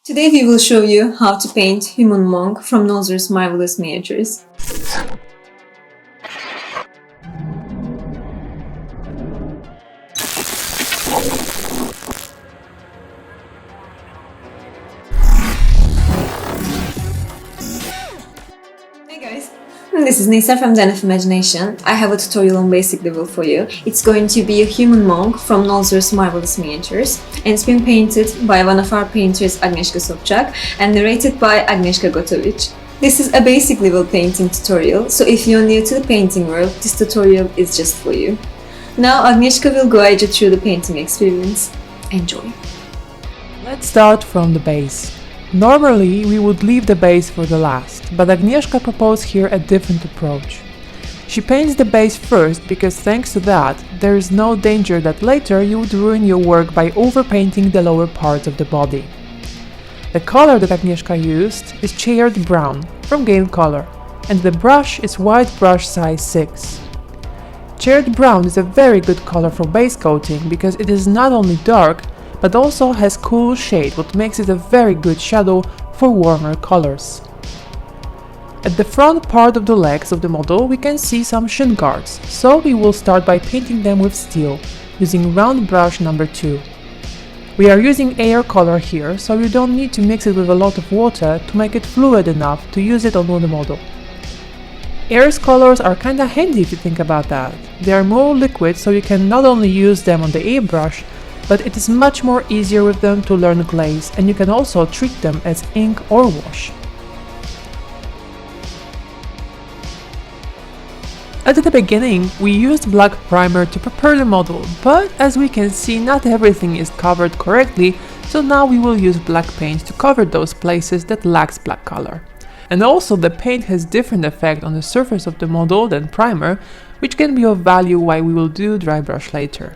Today we will show you how to paint Human Monk from Nolzur'S marvelous miniatures. Hey guys, this is Nisa from Den of Imagination. I have a tutorial on basic level for you. It's going to be a human monk from Nolzur'S marvelous miniatures, and it's been painted by one of our painters, Agnieszka Sobczak, and narrated by Agnieszka Gotovic. This is a basic level painting tutorial, so if you're new to the painting world, this tutorial is just for you. Now Agnieszka will guide you through the painting experience. Enjoy! Let's start from the base. Normally, we would leave the base for the last, but Agnieszka proposed here a different approach. She paints the base first because thanks to that, there is no danger that later you would ruin your work by overpainting the lower parts of the body. The color that Agnieszka used is charred brown from Gale Color, and the brush is white brush size 6. Charred brown is a very good color for base coating because it is not only dark, but also has cool shade, what makes it a very good shadow for warmer colors. At the front part of the legs of the model we can see some shin guards, so we will start by painting them with steel, using round brush number 2. We are using air color here, so you don't need to mix it with a lot of water to make it fluid enough to use it on the model. Air's colors are kinda handy if you think about that. They are more liquid, so you can not only use them on the airbrush, but it is much more easier with them to learn glaze, and you can also treat them as ink or wash. At the beginning, we used black primer to prepare the model, but as we can see, not everything is covered correctly, so now we will use black paint to cover those places that lacks black color. And also the paint has different effect on the surface of the model than primer, which can be of value why we will do dry brush later.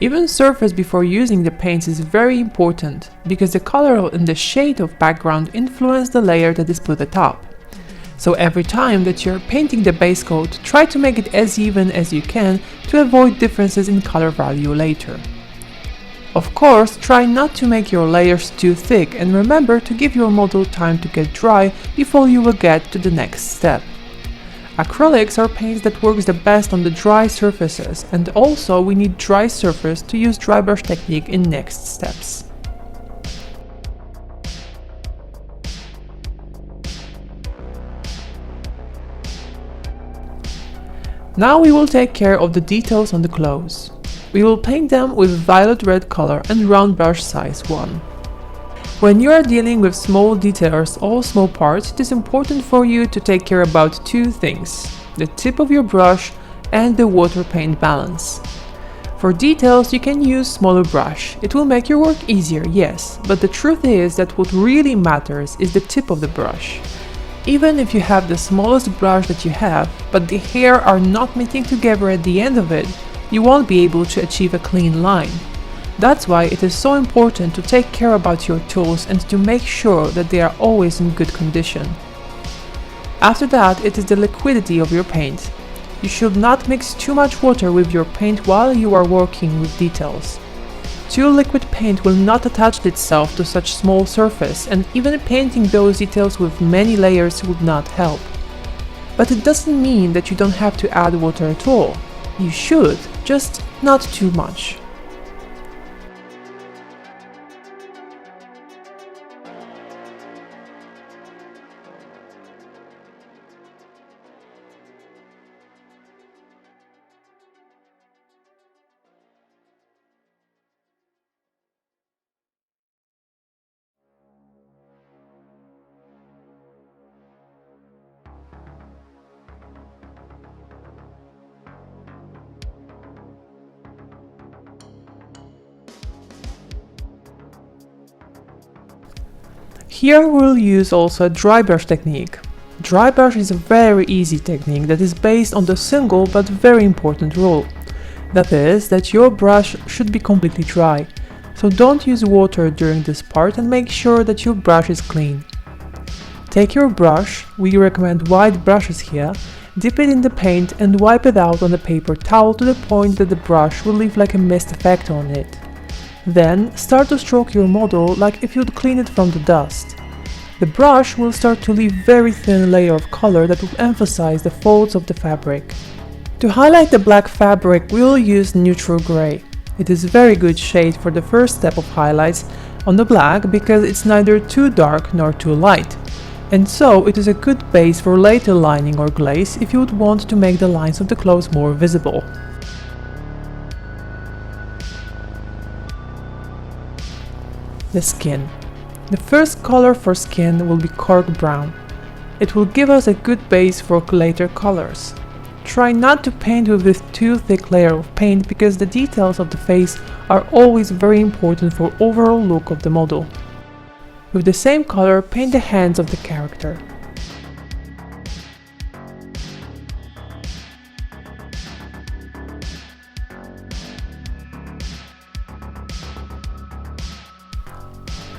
Even surface before using the paints is very important, because the color and the shade of background influence the layer that is put atop. So every time that you're painting the base coat, try to make it as even as you can to avoid differences in color value later. Of course, try not to make your layers too thick, and remember to give your model time to get dry before you will get to the next step. Acrylics are paints that works the best on the dry surfaces, and also we need dry surface to use dry brush technique in next steps. Now we will take care of the details on the clothes. We will paint them with violet red color and round brush size 1. When you are dealing with small details or small parts, it is important for you to take care about two things: the tip of your brush and the water paint balance. For details you can use smaller brush. It will make your work easier, yes, but the truth is that what really matters is the tip of the brush. Even if you have the smallest brush that you have, but the hair are not meeting together at the end of it, you won't be able to achieve a clean line. That's why it is so important to take care about your tools and to make sure that they are always in good condition. After that, it is the liquidity of your paint. You should not mix too much water with your paint while you are working with details. Too liquid paint will not attach itself to such small surface, and even painting those details with many layers would not help. But it doesn't mean that you don't have to add water at all. You should, just not too much. Here we'll use also a dry brush technique. Dry brush is a very easy technique that is based on the single but very important rule. That is, that your brush should be completely dry. So don't use water during this part and make sure that your brush is clean. Take your brush, we recommend wide brushes here, dip it in the paint and wipe it out on a paper towel to the point that the brush will leave like a mist effect on it. Then start to stroke your model like if you'd clean it from the dust. The brush will start to leave very thin layer of color that will emphasize the folds of the fabric. To highlight the black fabric, we will use neutral gray. It is a very good shade for the first step of highlights on the black because it's neither too dark nor too light. And so it is a good base for later lining or glaze if you would want to make the lines of the clothes more visible. The skin. The first color for skin will be cork brown. It will give us a good base for later colors. Try not to paint with this too thick layer of paint because the details of the face are always very important for overall look of the model. With the same color, paint the hands of the character.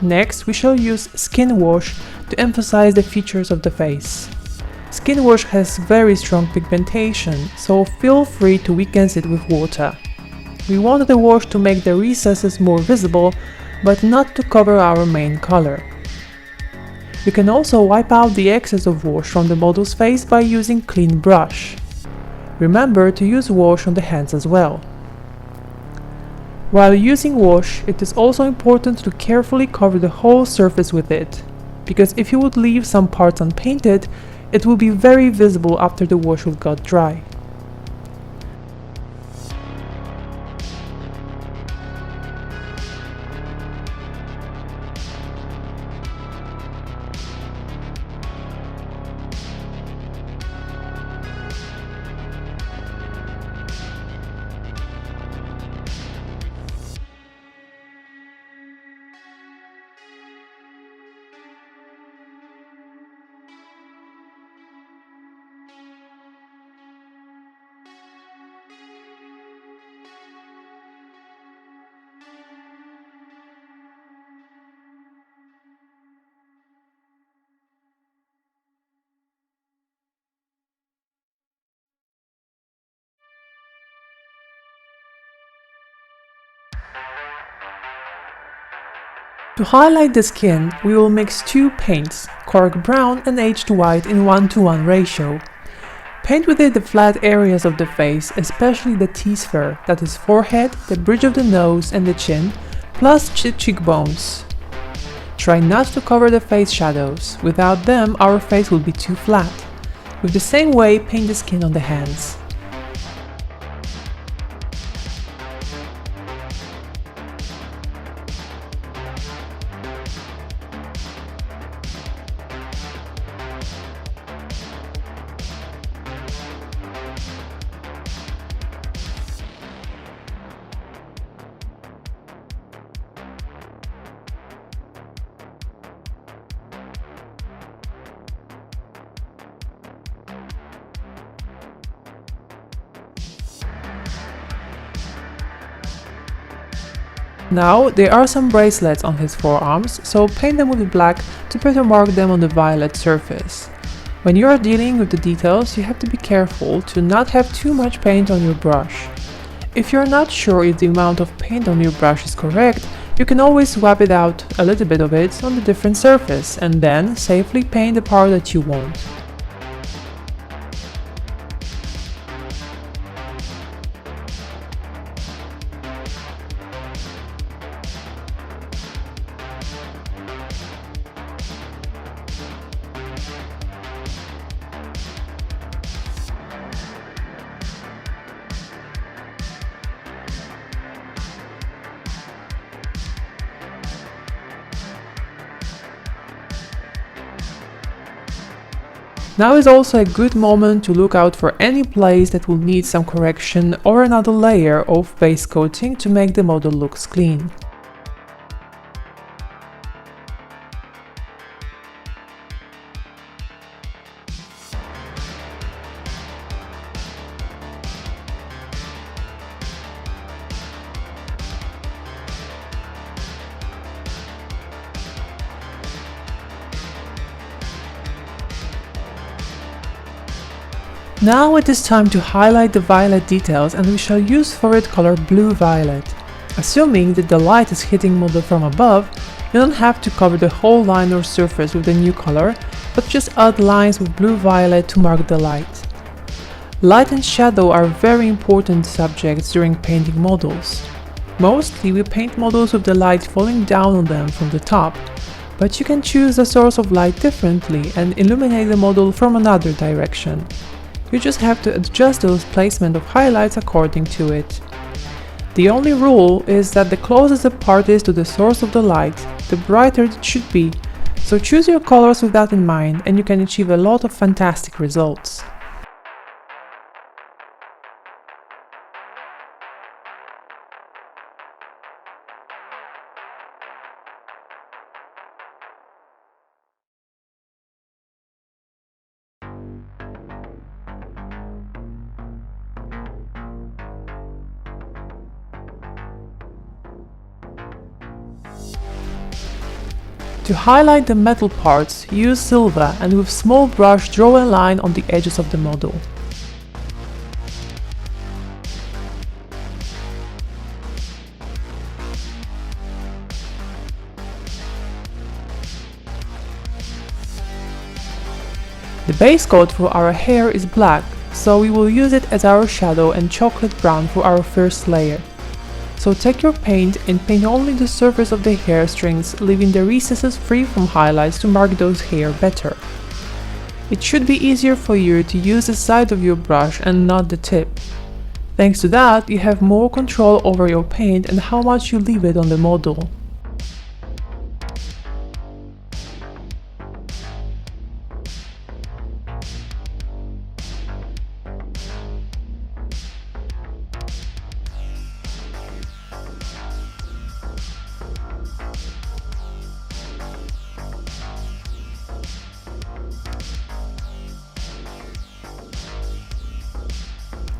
Next, we shall use skin wash to emphasize the features of the face. Skin wash has very strong pigmentation, so feel free to weaken it with water. We want the wash to make the recesses more visible, but not to cover our main color. You can also wipe out the excess of wash from the model's face by using clean brush. Remember to use wash on the hands as well. While using wash, it is also important to carefully cover the whole surface with it, because if you would leave some parts unpainted, it will be very visible after the wash will got dry. To highlight the skin, we will mix two paints, cork brown and aged white in 1:1 ratio. Paint with it the flat areas of the face, especially the T-sphere, that is forehead, the bridge of the nose and the chin, plus cheekbones. Try not to cover the face shadows, without them our face will be too flat. With the same way, paint the skin on the hands. Now there are some bracelets on his forearms, so paint them with black to better mark them on the violet surface. When you are dealing with the details, you have to be careful to not have too much paint on your brush. If you're not sure if the amount of paint on your brush is correct, you can always swap it out a little bit of it on the different surface and then safely paint the part that you want. Now is also a good moment to look out for any place that will need some correction or another layer of base coating to make the model looks clean. Now it is time to highlight the violet details, and we shall use for it color blue violet. Assuming that the light is hitting model from above, you don't have to cover the whole line or surface with the new color, but just add lines with blue-violet to mark the light. Light and shadow are very important subjects during painting models. Mostly we paint models with the light falling down on them from the top, but you can choose the source of light differently and illuminate the model from another direction. You just have to adjust the placement of highlights according to it. The only rule is that the closer the part is to the source of the light, the brighter it should be, so choose your colors with that in mind and you can achieve a lot of fantastic results. To highlight the metal parts, use silver and with small brush draw a line on the edges of the model. The base coat for our hair is black, so we will use it as our shadow, and chocolate brown for our first layer. So take your paint and paint only the surface of the hair strings, leaving the recesses free from highlights to mark those hair better. It should be easier for you to use the side of your brush and not the tip. Thanks to that, you have more control over your paint and how much you leave it on the model.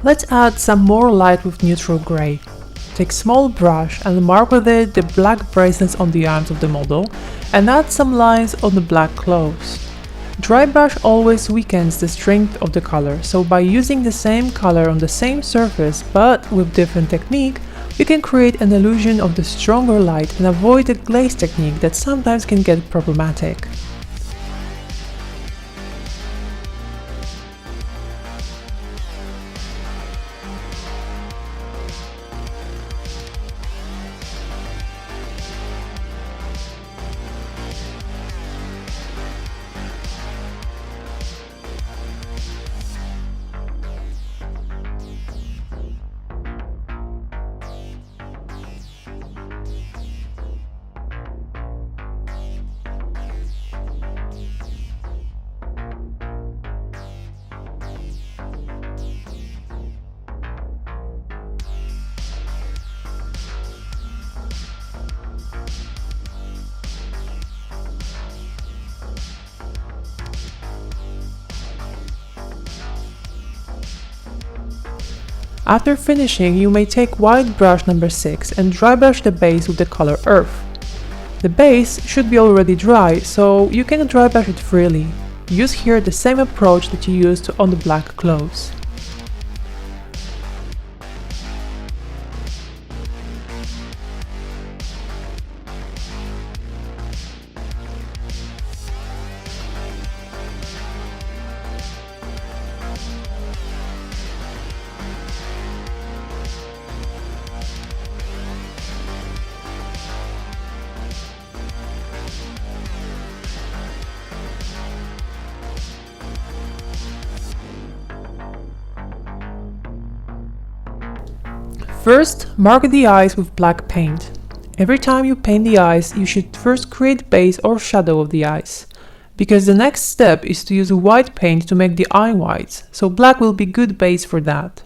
Let's add some more light with neutral gray. Take small brush and mark with it the black bracelets on the arms of the model and add some lines on the black clothes. Dry brush always weakens the strength of the color, so by using the same color on the same surface but with different technique, you can create an illusion of the stronger light and avoid the glaze technique that sometimes can get problematic. After finishing, you may take white brush number 6 and dry brush the base with the color Earth. The base should be already dry, so you can dry brush it freely. Use here the same approach that you used on the black clothes. First, mark the eyes with black paint. Every time you paint the eyes, you should first create base or shadow of the eyes, because the next step is to use white paint to make the eye white, so black will be good base for that.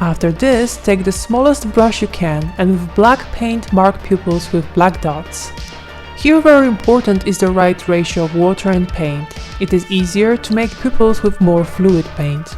After this, take the smallest brush you can and with black paint mark pupils with black dots. Here very important is the right ratio of water and paint. It is easier to make pupils with more fluid paint.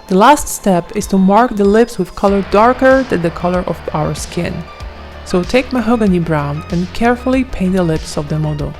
The last step is to mark the lips with color darker than the color of our skin. So take mahogany brown and carefully paint the lips of the model.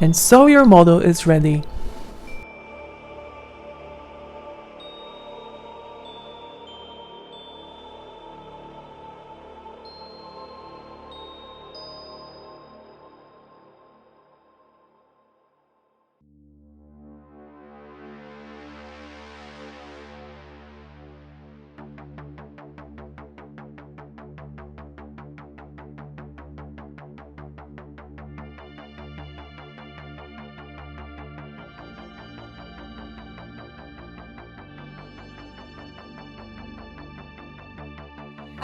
And so your model is ready.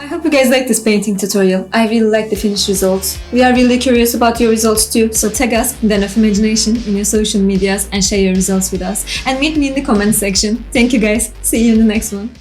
I hope you guys liked this painting tutorial. I really like the finished results. We are really curious about your results too, so tag us, Den of Imagination, in your social medias and share your results with us. And meet me in the comment section. Thank you guys. See you in the next one.